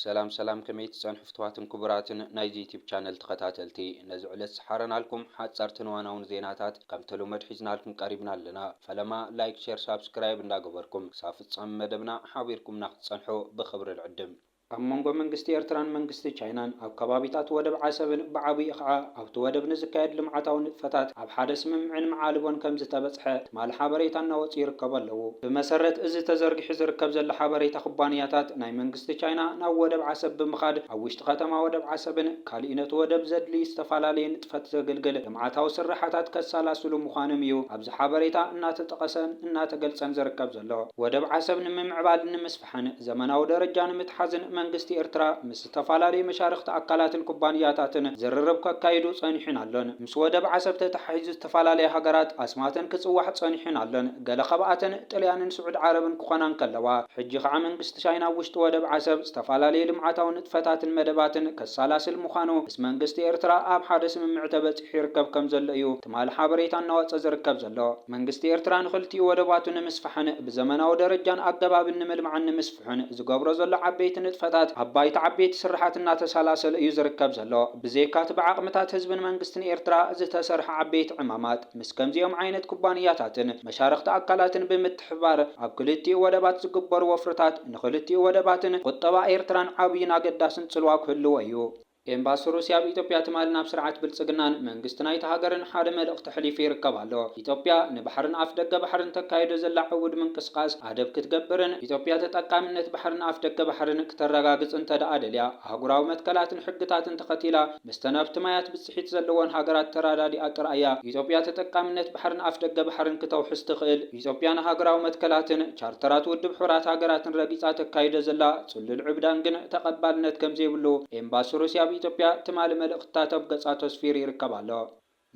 سلام كميت صنحفتواتن كبراتن نايزي يوتيوب channel تخاتلتي نزعلت سحرنا لكم حصرتن واناون زيناتات كم تلو مدحيزنا لكم قريبنا لنا فلما لايك شير سبسكرايب እንዳገበርኩም ሳፍጻም መደብና ሓቢርኩም ናኽጽንሑ بخبر العدم أمونغو منغستي إرتران منغستي تشاينان أو كبابيتات ودب عسبن بعبي إخعاء أو تودب نزكايد لمعتاون فتات أب حادث ممعن معالبون كمز تبصحة مع الحابريتان نواتي ركبال له بمسرة إزي تزرق حزر كبز الحابريتا خبانياتات ناي منغستي تشاينا ناو ودب عسب بمخاد أو وشتخاتما ودب عسبن كالينة ودب زدلي استفالالين تفت قلقل لمعتاو سرحاتات كالسالاسلو مخانميو أبز حابريتا إنا تتقسن إنا تقلسن زر كبز له ودب عسبن ممعبال نمسفحن زمناو درجان متحزن መንግስቲ ኤርትራ ምስ ተፋላለዩ መሻርክቲ አካላትን ኩባንያታትን ዝርርብ ከካይዱ ጸኒሕን አለን ምስ ወደብ ዓሰብተ ተሓሒዙ ተፋላለዩ ሃገራት አስማተን ክጽዋሕ ጸኒሕን አለን ገለ ኸባአትን ጣልያንን ስዑድ ዓረብን ክኾናን ከለዋ ሕጂ ኸዓ መንግስቲ ቻይና ውሽጢ ወደብ ዓሰብ ተፋላለዩ ልምዓታውን ንጥፈታትን መደባትን ከሳላስል ምዃኑ ምስ መንግስቲ ኤርትራ ኣብ ሓደ ስምምዕ ተበፂሑ ይርከብ ከም ዘሎ እዩ ትማል ሓበሬታ እናወፀ ዝርከብ ዘሎ መንግስቲ ኤርትራ ንኽልቲኡ ወደባቱ ንምስፋሕን ብዘመናዊ ደረጃን አገባብን ንምልምዓን ንምስፍሕን ዝገብሮ ዘሎ ዓበይቲ ንጥፈታት አባይት ዓበይቲ ስራሓትና ተሳላሰለ እዩ ዝርከብ ዘሎ ብዘይካት ብዓቅምታት ህዝብን መንግስትን ኤርትራ ዝተሰርሐ ዓበይቲ ዕማማት ምስ ከምዚኦም ዓይነት ኩባንያታትን መሻርክቲ አካላትን ብምትሕባር ኣብ ክልቲኡ ወደባት ዝግበሩ ወፍርታት ንክልቲኡ ወደባትን ቁጠባ ኤርትራን ዓብይን አገዳስን ጽልዋ ክህልዎ እዩ ኤምባሲ ሩስያ በኢትዮጵያ ትማል ናብ ስርዓት ብልጽግናን መንግስት ናይታ ሃገርን ሓደ መልእኽቲ ሕሊፉ ይርከብ ኣሎ ኢትዮጵያ ንባሕርን ኣፍ ደገ ባሕርን ተካይዶ ዘላ ዕውድ ምንቅስቃስ ኣደብ ክትገብርን ኢትዮጵያ ተጠቃምነት ባሕርን ኣፍ ደገ ባሕርን ክተረጋግጽ እንተደኣ ደልያ ኣህጉራዊ መትከላትን ሕግታትን ተኸቲላ መስተናብቲ ማያት ብጽሒት ዘለዎን ሃገራት ተራዳዲኣ ጥርኣያ ኢትዮጵያ ተጠቃምነት ባሕርን ኣፍ ደገ ባሕርን ክትውሕዝ ትኽእል ኢትዮጵያ ንሃገራዊ መትከላትን ቻርተራት ውድብ ሕቡራት ሃገራትን ረጊጻ ተካይዶ ዘላ ጽልል ዕብዳን ግን ተቐባልነት ከም ዘይብሉ ኤምባሲ ሩስያ ኢትዮጵያ ትማል መልእኽትታት ኣብ ገጻ ተስፊር ይርከብ ኣሎ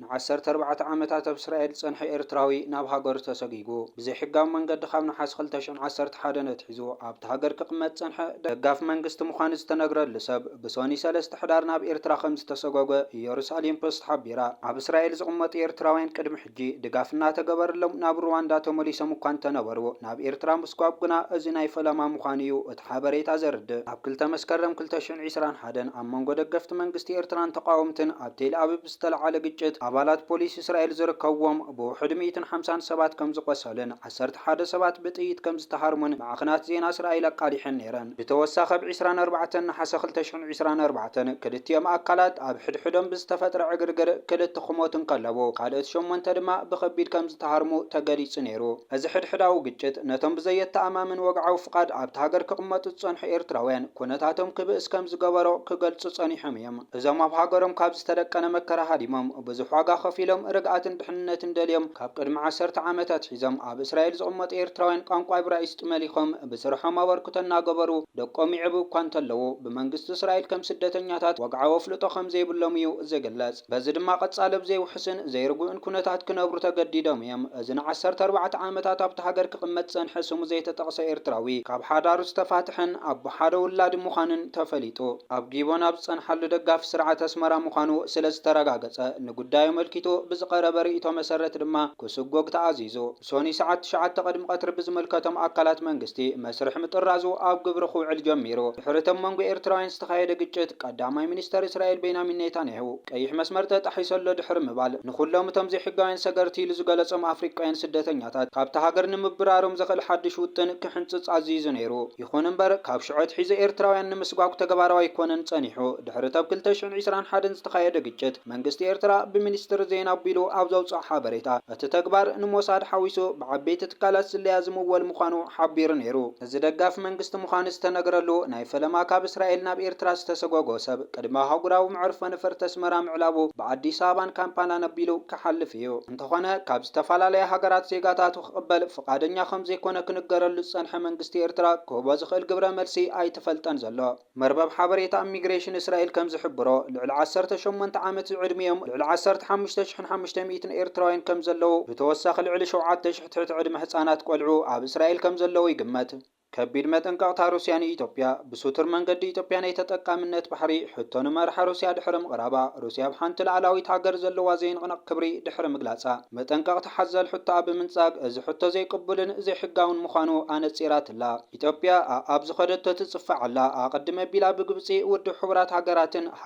ንዓሰርተ ኣርባዕተ ዓመታት ኣብ እስራኤል ጸንሐ ኤርትራዊ ናብ ሃገሩ ተሰጊጉ ብዘይሕጋዊ መንገዲ ካብ ናሓስ 2011 ነትሒዙ ኣብቲ ሃገር ክቕመጥ ጸንሐ ደጋፍ መንግስቲ ምዃኑ ዝተነግረሉ ሰብ ብሶኒ 3 ሕዳር ናብ ኤርትራ ከም ዝተሰጓጎ ኢየሩሳሌም ፖስት ሓቢራ ኣብ እስራኤል ዝቕመጡ ኤርትራውያን ቅድሚ ሕጂ ድጋፍ እናተገበረሎም ናብ ሩዋንዳ ተመሊሶም እኳ እንተነበሩ ናብ ኤርትራ ምስጓብ ግና እዚ ናይ ፈለማ ምዃኑ እዩ እቲ ሓበሬታ ዘርድእ ኣብ 2 መስከረም 2021 ኣብ መንጎ ደገፍቲ መንግስቲ ኤርትራን ተቃወምትን ኣብ ቴል አቪቭ ዝተለዓለ ግጭት አባላት ፖሊስ እስራኤል ዝርከብዎም ብውሕድ 150 ሰባት ከም ዝቆሰሉን 11 ሰባት ብጥይት ከም ዝተሃርሙን ማዕኸናት ዜና እስራኤል አቃሊሐን ነይረን ብተወሳኺ ኣብ 24 ናሓሰ 2024 ክልቲኦም አካላት ኣብ ሕድሕዶም ብዝተፈጥረ ዕግርግር ክልተ ክሞቱን ከለዉ ካልኦት 8 ድማ ብከቢድ ከም ዝተሃርሙ ተገሊጹ ነይሩ እዚ ሕድሕዳዊ ግጭት ነቶም ብዘየተኣማምን ወግዓዊ ፍቃድ ኣብቲ ሃገር ክቕመጡ ዝጸንሑ ኤርትራውያን ኩነታቶም ክብእስ ከም ዝገበሮ ክገልጹ ጸኒሖም እዮም እዞም ኣብ ሃገሮም ካብ ዝተደቀነ መከራ ሃዲሞም ብዙሕ ዋጋ ከፊሎም ርግኣትን ድሕንነትን ደልዮም ካብ ቅድሚ 10 ዓመታት ሒዞም ኣብ እስራኤል ዝቕመጡ ኤርትራውያን ቋንቋ ዕብራይስጥ መሊኾም ብስርሖም ኣበርክቶ እናገበሩ ደቆም ይዕብዩ እኳ እንተለዉ ብመንግስቲ እስራኤል ከም ስደተኛታት ወግዓዊ ኣፍልጦ ከም ዘይብሎም እዩ ዝግለጽ በዚ ድማ ቀጻሊ ብዘይውሕስን ዘይርጉእን ኩነታት ክነብሩ ተገዲዶም እዮም እዚ ን14 ዓመታት ኣብቲ ሃገር ክቕመጥ ጸንሐ ስሙ ዘይተጠቕሰ ኤርትራዊ ካብ ሓዳሩ ዝተፋትሐን ኣቦ ሓደ ውላድ ምዃኑን ተፈሊጡ ኣብ ጊቦን ኣብ ዝጸንሐሉ ደጋፊ ስርዓት ኣስመራ ምዃኑ ስለ ዝተረጋገጸ ንጉዳዩ መልኪቱ ብዝቀረበ ርእይቶ መሰረት ድማ ክስጎግ ተኣዚዙ ሶኒ ሰዓት 9 ቅድሚ ቀትሪ ብዝምልከቶም አካላት መንግስቲ መስርሕ ምጥራዙ ኣብ ግብሪ ክውዕል ጀሚሩ ድሕሪቶም መንጎ ኤርትራውያን ዝተኻየደ ግጭት ቀዳማይ ሚኒስተር እስራኤል ቤንያሚን ኔታንያሁ ቀይሕ መስመር ተጣሒሰሎ ድሕሪ ምባል ንኩሎም እቶም ዘይሕጋውያን ሰገርቲ ኢሉ ዝገለጾም አፍሪቃውያን ስደተኛታት ካብቲ ሃገር ንምብራሮም ዘኽእል ሓድሽ ውጥን ክሕንፅፅ ኣዚዙ ነይሩ ይኹን እምበር ካብ ሽዖት ሒዙ ኤርትራውያን ንምስጓግ ተግባራዊ ኣይኮነን ጸኒሑ ድሕሪ ኣብ 2021 ዝተኻየደ ግጭት መንግስቲ ኤርትራ ሚኒስትር ዜና ቢሉ ኣብ ዘውፅአ ሓበሬታ እቲ ተግባር ንሞሳድ ሓዊሱ ብዓበይቲ ትካላት ስለያ ዝምወል ምዃኑ ሓቢሩ ነይሩ እዚ ደጋፍ መንግስቲ ምዃኑ ዝተነገረሉ ናይ ፈለማ ካብ እስራኤል ናብ ኤርትራ ዝተሰጓጎ ሰብ ቅድሚ ሃገራዊ መዕርፎ ነፈርቲ ኣስመራ ምዕላቡ ብኣዲስ ኣበባን ካምፓላ ነቢሉ ክሓልፍ እዩ እንተኾነ ካብ ዝተፈላለዩ ሃገራት ዜጋታቱ ክቕበል ፈቃደኛ ከም ዘይኮነ ክንገረሉ ዝጸንሐ መንግስቲ ኤርትራ ክህቦ ዝኽእል ግብረ መልሲ ኣይተፈልጠን ዘሎ መርበብ ሓበሬታ ኢሚግሬሽን እስራኤል ከም ዝሕብሮ ልዕሊ 18 ዓመት ዕድሜኦም ልዕሊ 15,500 ኤርትራውያን ከም ዘለዉ ብተወሳኺ ልዕሊ 7,000 ትሕቲ ዕድመ ህፃናት ቆልዑ ኣብ እስራኤል ከም ዘለዉ ይግመት ከቢድ መጠንቀቅታ ሩስያ ንኢትዮጵያ ብሱቱር መንገዲ ኢትዮጵያ ናይ ተጠቃምነት ባሕሪ ሕቶ ንመርሓ ሩስያ ድሕሪ ምቕራባ ሩስያ ብሓንቲ ላዕላዊት ሃገር ዘለዋ ዘይንቕነቕ ክብሪ ድሕሪ ምግላጻ መጠንቀቅቲ ሓዘል ሕቶ ብምንጻግ እዚ ሕቶ ዘይቅቡልን ዘይሕጋውን ምዃኑ ኣነጺራትላ ኢትዮጵያ ኣብ ዝኸደቶ ትጽፋዓላ ኣቐድመ ኣቢላ ብግብጺ ውድብ ሕቡራት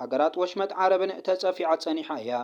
ሃገራት ወሽመጥ ዓረብን ተጸፊዓ ጸኒሓ እያ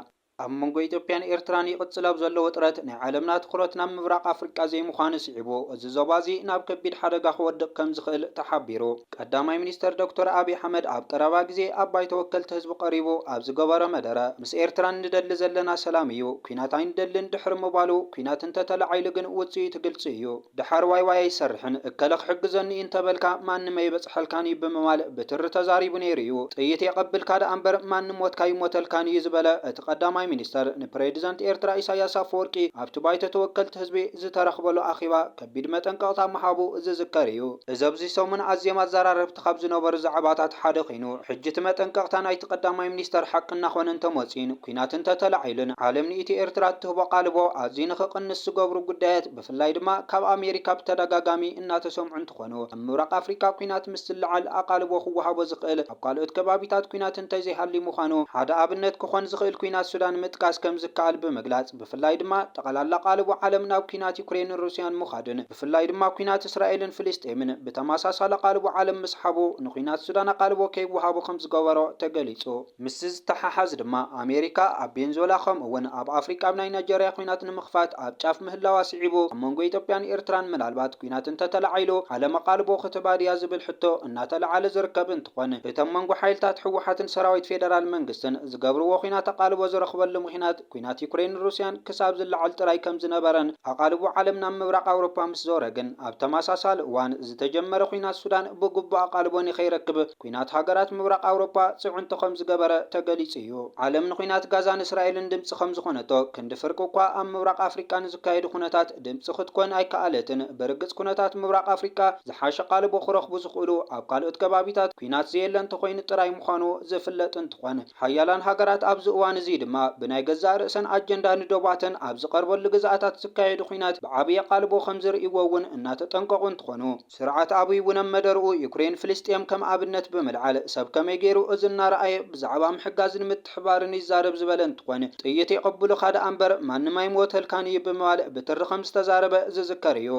ኣብ መንጎ ኢትዮጵያን ኤርትራን ይቕጽል ኣብ ዘሎ ውጥረት ናይ ዓለምና ትኩረት ናብ ምብራቕ ኣፍሪቃ ዘይምዃኑ ስዒቡ እዚ ዞባ እዚ ናብ ከቢድ ሓደጋ ክወድቕ ከም ዝኽእል ተሓቢሩ ቀዳማይ ሚኒስተር ዶክተር ኣብይ ኣሕመድ ኣብ ቀረባ ግዜ ኣብ ባይተ ወከልቲ ህዝቢ ቀሪቡ ኣብ ዝገበሮ መደረ ምስ ኤርትራን ንደሊ ዘለና ሰላም እዩ ኩናት ኣይንደልን ድሕሪ ምባሉ ኩናት እንተተላዓይሉ ግን ውፅኢቱ ግልፂ እዩ ድሓር ዋይ ኣይሰርሕን እከለ ክሕግዘኒ እንተበልካ ማንም ኣይበፅሐልካን እዩ ብምባል ብትሪ ተዛሪቡ ነይሩ እዩ ጥይት የቐብልካ ዳ እምበር ማንም ሞትካ ይሞተልካን እዩ ዝበለ እቲ ቀዳማይ ሚኒስተር ንፕሬዚደንት ኤርትራ ኢሳያስ አፈወርቂ ኣብቲ ባይተ ተወከልቲ ህዝቢ ዝተረኽበሉ ኣኺባ ከቢድ መጠንቀቕታ ምሃቡ ዝዝከር እዩ እዚ ኣብዚ ሰሙን ኣዝዮም ኣዘራረብቲ ካብ ዝነበሩ ዛዕባታት ሓደ ኮይኑ ሕጂ እቲ መጠንቀቕታ ናይቲ ቀዳማይ ሚኒስተር ሓቂ እናኾነ እንተመፂን ኩናት እንተተላዒሉን ዓለም ንኢቲ ኤርትራ እትህቦ ቃልቦ ኣዝዩ ንኽቕንስ ዝገብሩ ጉዳያት ብፍላይ ድማ ካብ ኣሜሪካ ብተደጋጋሚ እናተሰምዑ እንትኾኑ ኣብ ምብራቕ ኣፍሪካ ኩናት ምስ ዝለዓል ኣቃልቦ ክወሃቦ ዝኽእል ኣብ ካልኦት ከባቢታት ኩናት እንተዘይሃሊ ምዃኑ ሓደ ኣብነት ክኾን ዝኽእል ኩናት ሱዳን ምጥቃስ ከም ዝከኣል ብምግላጽ ብፍላይ ድማ ጠቕላላ ቃልቦ ዓለም ናብ ኩናት ዩክሬንን ሩስያን ምኻድን ብፍላይ ድማ ኩናት እስራኤልን ፍልስጤምን ብተመሳሳሊ ቃልቦ ዓለም ምስሓቡ ንኩናት ሱዳን ቃልቦ ከይወሃቦ ከም ዝገበሮ ተገሊጹ ምስ ዝተሓሓዝ ድማ ኣሜሪካ ኣብ ቬንዙዌላ ከምኡውን ኣብ ኣፍሪቃ ናይ ናይጀርያ ኩናት ንምኽፋት ኣብ ጫፍ ምህላዋ ስዒቡ ኣብ መንጎ ኢትዮጵያን ኤርትራን ምናልባት ኩናት እንተተላዓይሉ ዓለም ቃልቦ ክትባድያ ዝብል ሕቶ እናተለዓለ ዝርከብ እንትኾን እቶም መንጎ ሓይልታት ሕወሓትን ሰራዊት ፌደራል መንግስትን ዝገብርዎ ኩናት ቃልቦ ዝረኽበሉ ምኽንያት ኩናት ዩክሬን ሩስያን ክሳብ ዝለዓል ጥራይ ከም ዝነበረን ኣቃልቦ ዓለም ናብ ምብራቕ ኣውሮፓ ምስ ዞረ ግን ኣብ ተመሳሳሊ እዋን ዝተጀመረ ኩናት ሱዳን ብግቡእ ኣቃልቦ ንኸይረክብ ኩናት ሃገራት ምብራቕ ኣውሮፓ ጽዑንቶ ከም ዝገበረ ተገሊጹ እዩ ዓለም ንኩናት ጋዛን እስራኤልን ድምፂ ከም ዝኾነቶ ክንዲ ፍርቂ እኳ ኣብ ምብራቕ ኣፍሪቃ ንዝካየዱ ኩነታት ድምፂ ክትኮን ኣይከኣለትን ብርግጽ ኩነታት ምብራቕ ኣፍሪቃ ዝሓሸ ቃልቦ ክረኽቡ ዝኽእሉ ኣብ ካልኦት ከባቢታት ኩናት ዘየለ እንተኮይኑ ጥራይ ምዃኑ ዝፍለጥ እንትኾን ሓያላን ሃገራት ኣብዚ እዋን እዚ ድማ ብናይ ገዛ ርእሰን ኣጀንዳ ንደባተን ኣብ ዝቐርበሉ ግዛኣታት ዝካየዱ ኩናት ብዓብዪ ቃልቦ ከም ዝርእይዎ እውን እናተጠንቀቑ እንትኾኑ ስርዓት ኣብይ እውን ኣብ መደርኡ ዩክሬን ፍልስጤም ከም ኣብነት ብምልዓል ሰብ ከመይ ገይሩ እዚ እናረኣየ ብዛዕባ ምሕጋዝን ምትሕባርን ይዛረብ ዝበለ እንትኾን ጥይት የቐብሉ ካደ እምበር ማንም ኣይሞተልካን እዩ ብምባል ብትሪ ከም ዝተዛረበ ዝዝከር እዩ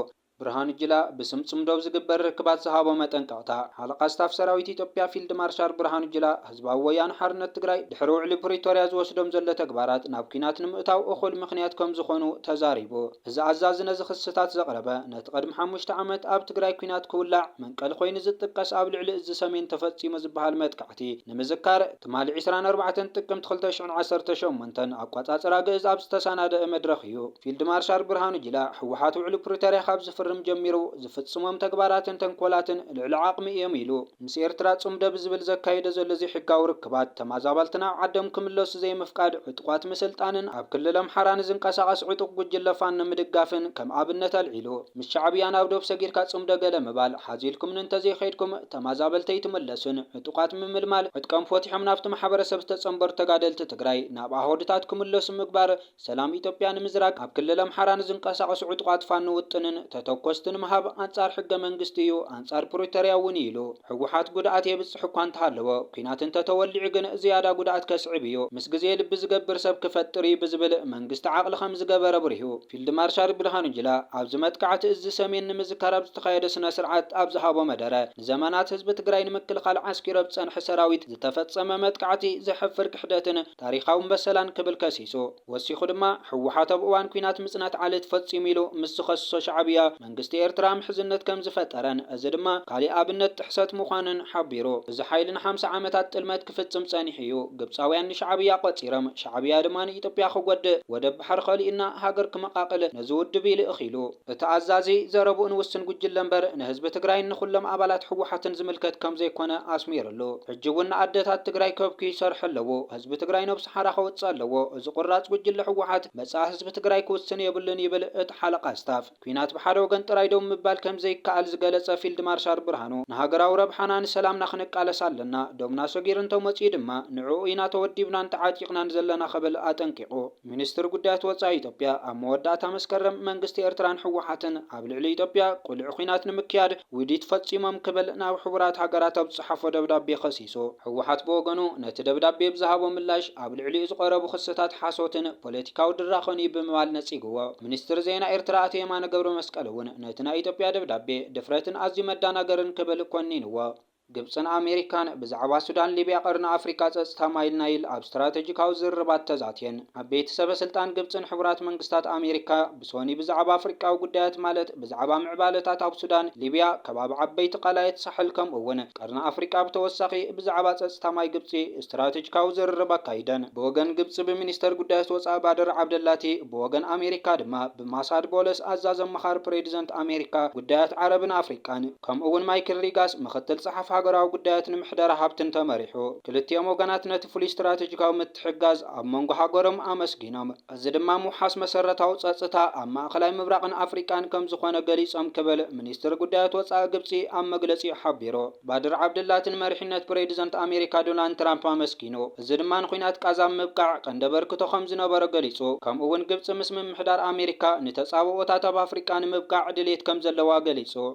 ብርሃኑ ጁላ ብስም ጽምዶብ ዝግበር ርክባት ዝሃቦ መጠንቀቕታ ሓለቓ ስታፍ ሰራዊት ኢትዮጵያ ፊልድ ማርሻል ብርሃኑ ጁላ ህዝባዊ ወያነ ሓርነት ትግራይ ድሕሪ ውዕሊ ፕሪቶርያ ዝወስዶም ዘሎ ተግባራት ናብ ኩናት ንምእታው እኹል ምኽንያት ከም ዝኾኑ ተዛሪቡ እዚ ኣዛዚ ነዚ ክስታት ዘቕረበ ነቲ ቅድሚ 5 ዓመት ኣብ ትግራይ ኩናት ክውላዕ መንቀል ኮይኑ ዝጥቀስ ኣብ ልዕሊ እዚ ሰሜን ተፈጺሙ ዝበሃል መጥቃዕቲ ንምዝካር ትማሊ 24 ጥቅምት 2018 ኣቋጻጽራ ግእዝ ኣብ ዝተሰናደአ መድረኽ እዩ ፊልድ ማርሻል ብርሃኑ ጁላ ሕወሓት ውዕሊ ፕሪቶርያ ካብ ፍርም ጀሚሩ ዝፍጽሞም ተግባራትን ተንኮላትን ልዕሊ ዓቕሚ እዮም ኢሉ ምስ ኤርትራ ጽምደብ ዝብል ዘካየደ ዘሎ ዘይሕጋዊ ርክባት ተመዛበልቲ ናብ ዓዶም ክምለሱ ዘይምፍቃድ ዕጡቋት ምስልጣንን ኣብ ክልል ኣምሓራ ንዝንቀሳቐስ ዕጡቕ ጉጅለ ፋኖ ንምድጋፍን ከም ኣብነት ኣልዒሉ ምስ ሻዕብያ ናብ ዶብ ሰጊርካ ጽምደ ገለ ምባል ሓዚልኩም እንተዘይኸይድኩም ተመዛበልቲ ይትመለሱን ዕጡቋት ምምልማል ዕጥቆም ፈቲሖም ናብቲ ማሕበረሰብ ዝተጸንበሩ ተጋደልቲ ትግራይ ናብ ኣሆድታት ክምለሱ ምግባር ሰላም ኢትዮጵያ ንምዝራግ ኣብ ክልል ኣምሓራ ንዝንቀሳቐሱ ዕጡቋት ፋኖ ውጥንን ተተኮስትን መሃብ አንጻር ሕገ መንግስቲ እዩ አንጻር ፕሪቶርያ እውን ኢሉ ሕወሓት ጉድኣት የብጽሕ እኳ እንተሃለወ ኩናት እንተተወሊዑ ግን ዝያዳ ጉድኣት ከስዕብ እዩ ምስ ግዜ ልቢ ዝገብር ሰብ ክፈጥር እዩ ብዝብል መንግስቲ ዓቕሊ ከም ዝገበረ ብርሂቡ ፊልድ ማርሻል ብርሃኑ ጁላ ኣብዚ መጥቃዕቲ እዚ ሰሜን ንምዝካር ኣብ ዝተኻየደ ስነ ስርዓት ኣብ ዝሃቦ መደረ ንዘመናት ህዝቢ ትግራይ ንምክልኻል ዓስኪሮ ዝጸንሐ ሰራዊት ዝተፈጸመ መጥቃዕቲ ዘሕፍር ክሕደትን ታሪኻዊ በሰላን ክብል ከሲሱ ወሲኹ ድማ ሕወሓት ኣብ እዋን ኩናት ምጽናት ዓለት ፈጺሙ ኢሉ ምስ ዝኸሰሶ ሻዕብያ መንግስቲ ኤርትራ ምሕዝነት ከም ዝፈጠረን እዚ ድማ ካሊእ ኣብነት ጥሕሰት ምዃንን ሓቢሩ እዚ ሓይሊ ን50 ዓመታት ጥልመት ክፍጽም ጸኒሑ እዩ ግብፃውያን ንሻዕብያ ቆፂሮም ሻዕብያ ድማ ንኢትዮጵያ ክጎድእ ወደብ ባሕሪ ኸሊእና ሃገር ክመቃቅል ነዚ ውድብ ኢሉ እኺሉ እቲ ኣዛዚ ዘረቡኡ ንውስን ጉጅለ እምበር ንህዝቢ ትግራይ ንኹሎም ኣባላት ሕወሓትን ዝምልከት ከም ዘይኮነ ኣስሚሩሉ ሕጂ እውን ኣዴታት ትግራይ ከብኪ ይሰርሑ ኣለዎ ህዝቢ ትግራይ ነብሲ ሓራ ከውፅእ ኣለዎ እዚ ቁራጽ ጉጅለ ሕወሓት መጻ ህዝቢ ትግራይ ክውስን የብሉን ይብል እቲ ሓለቓ ስታፍ ኩናት ብሓደ ወገን ጥራይ ደው ምባል ከም ዘይከኣል ዝገለጸ ፊልድ ማርሻል ብርሃኑ ንሃገራዊ ረብሓናን ሰላምና ክንቃለስ ኣለና ዶምና ሰጊር እንተመጽኡ ድማ ንዕኡ ኢና ተወዲብናን ተዓጢቕናን ዘለና ኸብል ኣጠንቂቑ ሚኒስትር ጉዳያት ወጻኢ ኢትዮጵያ ኣብ መወዳእታ መስከረም መንግስቲ ኤርትራን ሕወሓትን ኣብ ልዕሊ ኢትዮጵያ ቁልዕ ኩናት ንምክያድ ውዲት ፈጺሞም ክብል ናብ ሕቡራት ሃገራት ኣብ ዝጸሓፎ ደብዳቤ ኸሲሱ ሕወሓት ብወገኑ ነቲ ደብዳቤ ብዝሃቦ ምላሽ ኣብ ልዕሊኡ ዝቐረቡ ክስታት ሓሶትን ፖለቲካዊ ድራኸን ብምባል ነጺግዎ ሚኒስትር ዜና ኤርትራ ኣቶ የማነ ገብረ መስቀል እውን ነቲ ናይ ኢትዮጵያ ደብዳቤ ድፍረትን ኣዝዩ መዳናገርን ክብል ኮኒንዎ ግብፅን ኣሜሪካን ብዛዕባ ሱዳን ሊብያ ቀርኒ ኣፍሪካ ጸጥታ ማይል ናይል ኣብ ስትራቴጂካዊ ዝርርባት ተዛትየን ዓበይቲ ሰበስልጣን ግብፅን ሕቡራት መንግስታት ኣሜሪካ ብሶኒ ብዛዕባ ኣፍሪቃዊ ጉዳያት ማለት ብዛዕባ ምዕባለታት ኣብ ሱዳን ሊብያ ከባቢ ዓበይቲ ቃላየት ሳሕል ከምኡ እውን ቀርኒ ኣፍሪቃ ብተወሳኺ ብዛዕባ ጸጥታ ማይ ግብፂ ስትራቴጂካዊ ዝርርብ ኣካይደን ብወገን ግብፂ ብሚኒስተር ጉዳያት ወፃኢ ባድር ዓብደላቲ ብወገን ኣሜሪካ ድማ ብማሳድ ቦለስ ኣዛዝ ኣመኻሪ ፕሬዚደንት ኣሜሪካ ጉዳያት ዓረብን ኣፍሪቃን ከምኡ እውን ማይክል ሪጋስ ምክትል ጸሓፊ ሃገራዊ ጉዳያት ንምሕደራ ሃብትን ተመሪሑ ክልቲኦም ወገናት ነቲ ፍሉይ ስትራቴጂካዊ ምትሕግጋዝ ኣብ መንጎ ሃገሮም ኣመስጊኖም እዚ ድማ ምውሓስ መሰረታዊ ጸጥታ ኣብ ማእኸላይ ምብራቕን ኣፍሪቃን ከም ዝኾነ ገሊጾም ክብል ሚኒስትር ጉዳያት ወፃኢ ግብፂ ኣብ መግለጺ ሓቢሩ ባድር ዓብድላትን መሪሕነት ፕሬዚደንት ኣሜሪካ ዶናልድ ትራምፕ ኣመስጊኑ እዚ ድማ ንኹናት ቃዛም ምብቃዕ ቀንደበርክቶ ከም ዝነበረ ገሊጹ ከምኡ እውን ግብፂ ምስ ምምሕዳር ኣሜሪካ ንተጻብኦታት ኣብ ኣፍሪቃ ንምብቃዕ ድሌት ከም ዘለዋ ገሊጹ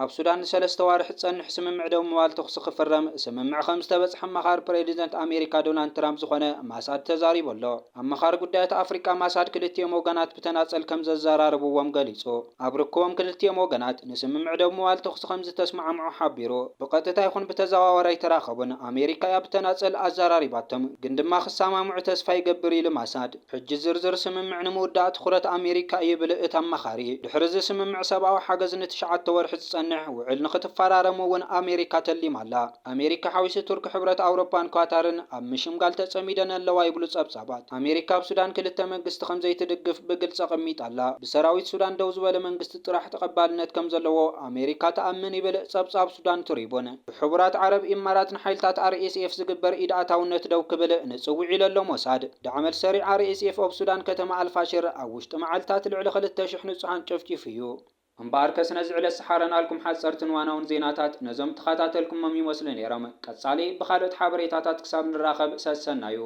ኣብ ሱዳን ንሰለስተ ዋርሕ ጸንሕ ስምምዕ ደው ምባል ተኽሲ ክፍረም ስምምዕ ከም ዝተበጽሐ ኣመኻሪ ፕሬዚደንት ኣሜሪካ ዶናልድ ትራምፕ ዝኾነ ማሳድ ተዛሪቡ ኣሎ ኣመኻሪ ጉዳያት ኣፍሪቃ ማሳድ ክልቲኦም ወገናት ብተናጸል ከም ዘዘራርብዎም ገሊጹ ኣብ ርክቦም ክልቲኦም ወገናት ንስምምዕ ደው ምባል ተኽሲ ከም ዝተስማዕምዑ ሓቢሩ ብቐጥታ ይኹን ብተዘዋዋሪ ይተራኸቡን ኣሜሪካ ያ ብተናጸል ኣዘራሪባቶም ግን ድማ ክሰማምዑ ተስፋ ይገብር ኢሉ ማሳድ ሕጂ ዝርዝር ስምምዕ ንምውዳእ ትኹረት ኣሜሪካ ይብል እቲ ኣመኻሪ ድሕሪ እዚ ስምምዕ ሰብኣዊ ሓገዝ ንትሽዓተ ወርሒ ዝጸንሕ ውዕል ንኽትፈራረሙ እውን ኣሜሪካ ተሊማላ ኣሜሪካ ሓዊሲ ቱርክ ሕብረት ኣውሮፓን ኳታርን ኣብ ምሽምጋል ተጸሚደን ኣለዋ ይብሉ ጸብጻባት ኣሜሪካ ኣብ ሱዳን ክልተ መንግስቲ ከም ዘይትድግፍ ብግልጽ ቐሚጣላ ብሰራዊት ሱዳን ደው ዝበለ መንግስቲ ጥራሕ ተቐባልነት ከም ዘለዎ ኣሜሪካ ተኣምን ይብል ጸብጻብ ሱዳን ትሪቡን ሕቡራት ዓረብ ኢማራት ንሓይልታት RSF ዝግበር ኢድኣታውነት ደው ክብል ንጽውዕ ኢለሎ ሞሳድ ዳዕመል ሰሪዕ RSF ኣብ ሱዳን ከተማ ኣልፋሽር ኣብ ውሽጢ መዓልታት ልዕሊ 2,000 ንጹሃን ጨፍጪፉ እዩ እምበኣር ከስነ ዝዕለት ሰሓረናልኩም ሓጸርትን ዋናውን ዜናታት ነዞም ተኸታተልኩሞም ይመስሉ ነይሮም ቀጻሊ ብኻልኦት ሓበሬታታት ክሳብ ንራኸብ ሰሰናዩ